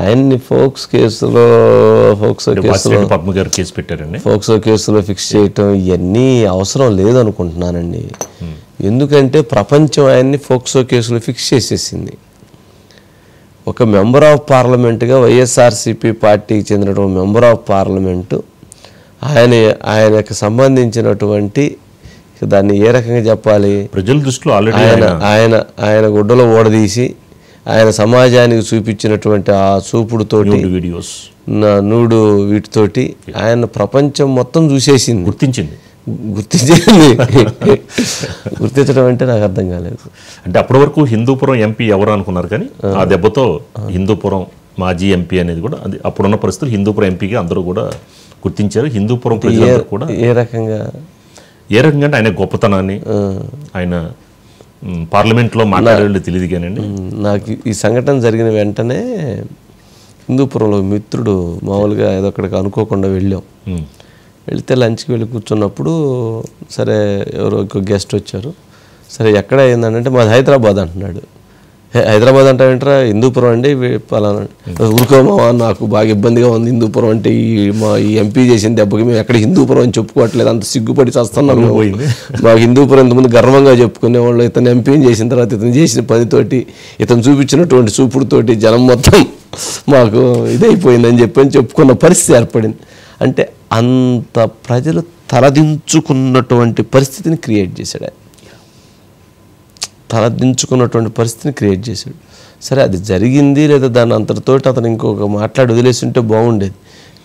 ఆయన్ని ఫోక్సో కేసులో పద్మగారు కేసు పెట్టారండి. ఫోక్సో కేసులో ఫిక్స్ చేయటం ఇవన్నీ అవసరం లేదనుకుంటున్నానండి. ఎందుకంటే ప్రపంచం ఆయన్ని ఫోక్సో కేసులో ఫిక్స్ చేసేసింది. ఒక మెంబర్ ఆఫ్ పార్లమెంట్గా వైఎస్ఆర్సీపీ పార్టీకి చెందిన మెంబర్ ఆఫ్ పార్లమెంటు ఆయనకు సంబంధించినటువంటి దాన్ని ఏ రకంగా చెప్పాలి, ప్రజల దృష్టిలో ఆల్రెడీ ఆయన గుడ్డలో ఓడదీసి ఆయన సమాజానికి చూపించినటువంటి ఆ చూపుడుతోటి వీడియోస్ నూడు వీటితోటి ఆయన ప్రపంచం మొత్తం చూసేసింది, గుర్తించడం అంటే నాకు అర్థం కాలేదు. అంటే అప్పటి వరకు హిందూపురం ఎంపీ ఎవరు అనుకున్నారు, కానీ ఆ దెబ్బతో హిందూపురం మాజీ ఎంపీ అనేది కూడా అది అప్పుడున్న పరిస్థితులు హిందూపురం ఎంపీగా అందరూ కూడా గుర్తించారు. హిందూపురం ప్రజలందరూ కూడా ఏ రకంగా అంటే ఆయన గొప్పతనాన్ని, ఆయన పార్లమెంట్లో మాట్లాడే తెలియదు కానండి. నాకు ఈ సంఘటన జరిగిన వెంటనే హిందూపురంలో మిత్రుడు మామూలుగా ఏదో అక్కడికి అనుకోకుండా వెళ్తే లంచ్కి వెళ్ళి కూర్చున్నప్పుడు సరే ఎవరో ఇంకో గెస్ట్ వచ్చారు. సరే ఎక్కడ అయిందంటే మాది హైదరాబాద్ అంటున్నాడు. హైదరాబాద్ అంటే ఏంటరా, హిందూపురం అండి పలానా. ఊరుకోమా, నాకు బాగా ఇబ్బందిగా ఉంది హిందూపురం అంటే, ఈ ఎంపీ చేసిన దెబ్బకి మేము ఎక్కడ హిందూపురం అని చెప్పుకోవట్లేదు, అంత సిగ్గుపడి చేస్తున్నాము. మాకు హిందూపురం ఇంతకుముందు గర్వంగా చెప్పుకునేవాళ్ళు, ఇతను ఎంపీని చేసిన తర్వాత ఇతను చేసిన పనితోటి, ఇతను చూపించినటువంటి చూపుడుతోటి జనం మొత్తం మాకు ఇదైపోయిందని చెప్పుకున్న పరిస్థితి ఏర్పడింది. అంటే అంత ప్రజలు తలదించుకున్నటువంటి పరిస్థితిని క్రియేట్ చేశాడు. తలదించుకున్నటువంటి పరిస్థితిని క్రియేట్ చేశాడు. సరే అది జరిగింది, లేదా దాన్ని అంతటితోటి అతను ఇంకొక మాట్లాడి వదిలేసి ఉంటే బాగుండేది.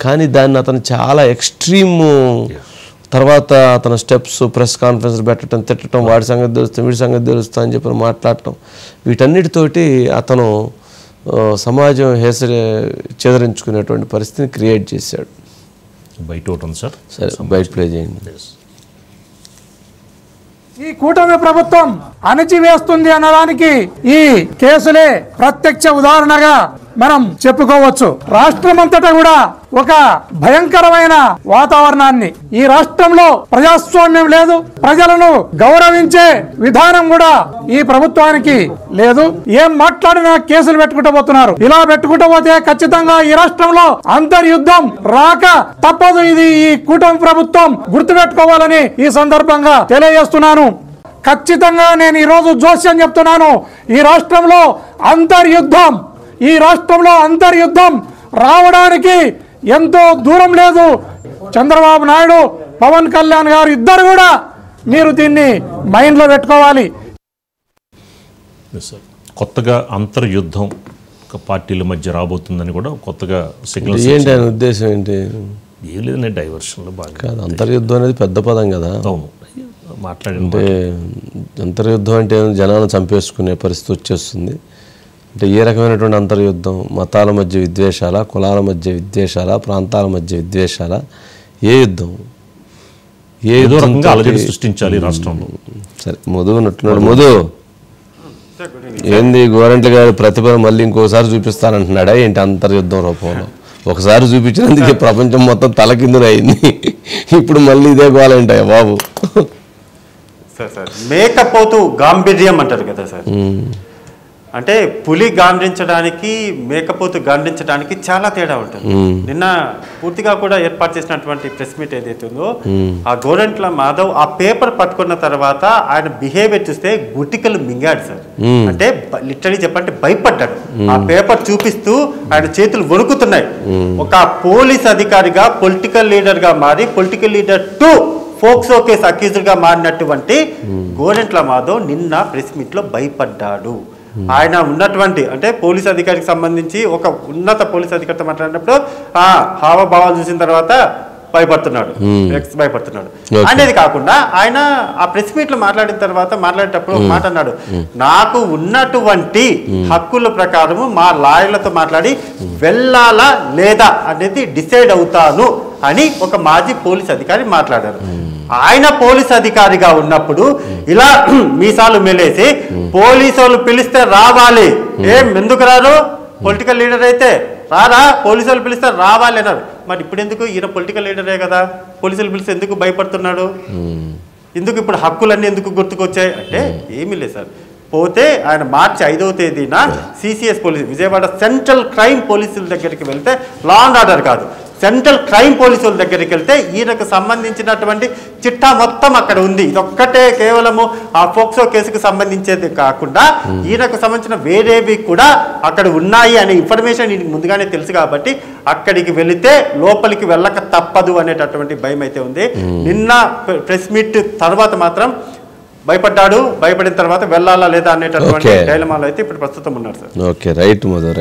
కానీ దాన్ని అతను చాలా ఎక్స్ట్రీమ్ తర్వాత అతని స్టెప్స్, ప్రెస్ కాన్ఫరెన్స్ పెట్టడం, తిట్టడం, వాడి సంగతి తెలుస్తాం వీడి సంగతి తెలుస్తా అని చెప్పి మాట్లాడటం, వీటన్నిటితోటి అతను సమాజం చెదరించుకునేటువంటి పరిస్థితిని క్రియేట్ చేశాడు. సరే బయట ప్లే చేయండి. ఈ కూటమి ప్రభుత్వం అణచివేస్తుంది అనడానికి ఈ కేసులే ప్రత్యక్ష ఉదాహరణగా మనం చెప్పుకోవచ్చు. రాష్ట్రమంతటా కూడా ఒక భయంకరమైన వాతావరణాన్ని, ఈ రాష్ట్రంలో ప్రజాస్వామ్యం లేదు, ప్రజలను గౌరవించే విధానం కూడా ఈ ప్రభుత్వానికి లేదు. ఏం మాట్లాడినా కేసులు పెట్టుకుంటూ పోతున్నారు. ఇలా పెట్టుకుంటూ పోతే ఖచ్చితంగా ఈ రాష్ట్రంలో అంతర్యుద్ధం రాక తప్పదు. ఇది ఈ కూటమి ప్రభుత్వం గుర్తుపెట్టుకోవాలని ఈ సందర్భంగా తెలియజేస్తున్నాను. ఖచ్చితంగా నేను ఈరోజు జోస్యం చెప్తున్నాను, ఈ రాష్ట్రంలో అంతర్యుద్ధం రావడానికి ఎంతో దూరం లేదు. చంద్రబాబు నాయుడు, పవన్ కళ్యాణ్ గారు ఇద్దరు కూడా మీరు దీన్ని మైండ్లో పెట్టుకోవాలి. కొత్తగా అంతర్యుద్ధం పార్టీల మధ్య రాబోతుందని కూడా కొత్తగా సిగ్నల్స్. ఏంటి ఆయన ఉద్దేశం ఏంటి? ఏం లేదండి, డైవర్షన్లో బాగా కాదు. అంతర్యుద్ధం అనేది పెద్ద పదం కదా. అవును, అంటే అంతర్యుద్ధం అంటే జనాలను చంపేసుకునే పరిస్థితి వచ్చేస్తుంది. అంటే ఏ రకమైనటువంటి అంతర్యుద్ధం? మతాల మధ్య విద్వేషాల, కులాల మధ్య విద్వేషాల, ప్రాంతాల మధ్య విద్వేషాల, ఏ యుద్ధం? ఏదో రకంగా అలజడి సృష్టించాలి రాష్ట్రంలో. సరే, మధు ఉన్నట్టున్నాడు. మధు ఏంది గోరంట్ల గారి ప్రతిభ మళ్ళీ ఇంకోసారి చూపిస్తానంటున్నాడా ఏంటి? అంతర్యుద్ధం రూపంలో ఒకసారి చూపించినందుకే ప్రపంచం మొత్తం తలకిందులైంది. ఇప్పుడు మళ్ళీ ఇదే గోలంటాయా బాబు? సార్ మేకపోతు గాంభీర్యం అంటారు కదా సార్. అంటే పులి గాండ్రించడానికి, మేకపోతు గాండ్రించడానికి చాలా తేడా ఉంటుంది. నిన్న పూర్తిగా కూడా ఏర్పాటు చేసినటువంటి ప్రెస్ మీట్ ఏదైతే ఉందో, ఆ గోరంట్ల మాధవ్ ఆ పేపర్ పట్టుకున్న తర్వాత ఆయన బిహేవియర్ చూస్తే గుటికలు మింగాడు సార్. అంటే లిటరలీ చెప్పంటే భయపడ్డాడు. ఆ పేపర్ చూపిస్తూ ఆయన చేతులు వణుకుతున్నాయి. ఒక పోలీస్ అధికారిగా పొలిటికల్ లీడర్ గా మారి, political leader to POCSO case accused గా మారినటువంటి గోరంట్ల మాధవ్ నిన్న ప్రెస్ మీట్ లో భయపడ్డాడు. ఆయన ఉన్నటువంటి అంటే పోలీస్ అధికారికి సంబంధించి ఒక ఉన్నత పోలీస్ అధికారితో మాట్లాడినప్పుడు హావభావాలు చూసిన తర్వాత భయపడుతున్నాడు అనేది కాకుండా, ఆయన ఆ ప్రెస్ మీట్ లో మాట్లాడేటప్పుడు ఒక మాట అన్నాడు, నాకు ఉన్నటువంటి హక్కుల ప్రకారము మా లాయర్లతో మాట్లాడి వెళ్ళాలా లేదా అనేది డిసైడ్ అవుతాను అని ఒక మాజీ పోలీస్ అధికారి మాట్లాడారు. ఆయన పోలీస్ అధికారిగా ఉన్నప్పుడు ఇలా మీసాలు మెలేసి పోలీసు వాళ్ళు పిలిస్తే రావాలి, ఎందుకు రారు? పొలిటికల్ లీడర్ అయితే రారా, పోలీసు వాళ్ళు పిలిస్తే రావాలి అన్నారు. మరి ఇప్పుడు ఎందుకు? ఈయన పొలిటికల్ లీడరే కదా, పోలీసులు పిలిస్తే ఎందుకు భయపడుతున్నాడు? ఎందుకు ఇప్పుడు హక్కులన్నీ ఎందుకు గుర్తుకొచ్చాయి అంటే ఏమీ లేదు సార్. పోతే ఆయన మార్చి 5వ తేదీన CCS police Vijayawada central crime పోలీసుల దగ్గరికి వెళ్తే, లా అండ్ ఆర్డర్ కాదు, సెంట్రల్ క్రైమ్ పోలీసుల దగ్గరికి వెళ్తే ఈయనకు సంబంధించినటువంటి చిట్టా మొత్తం అక్కడ ఉంది. ఇదొక్కటే కేవలము ఆ పోక్సో కేసుకు సంబంధించేది కాకుండా ఈయనకు సంబంధించిన వేరేవి కూడా అక్కడ ఉన్నాయి అనే ఇన్ఫర్మేషన్ ఈయనకు ముందుగానే తెలుసు కాబట్టి అక్కడికి వెళితే లోపలికి వెళ్ళక తప్పదు అనేటటువంటి భయం అయితే ఉంది. నిన్న ప్రెస్ మీట్ తర్వాత మాత్రం భయపడ్డాడు, భయపడిన తర్వాత వెళ్ళాలా లేదా అనేటటువంటి డైలమాలో అయితే ఇప్పుడు ప్రస్తుతం ఉన్నారు సార్. Okay, right Madhu.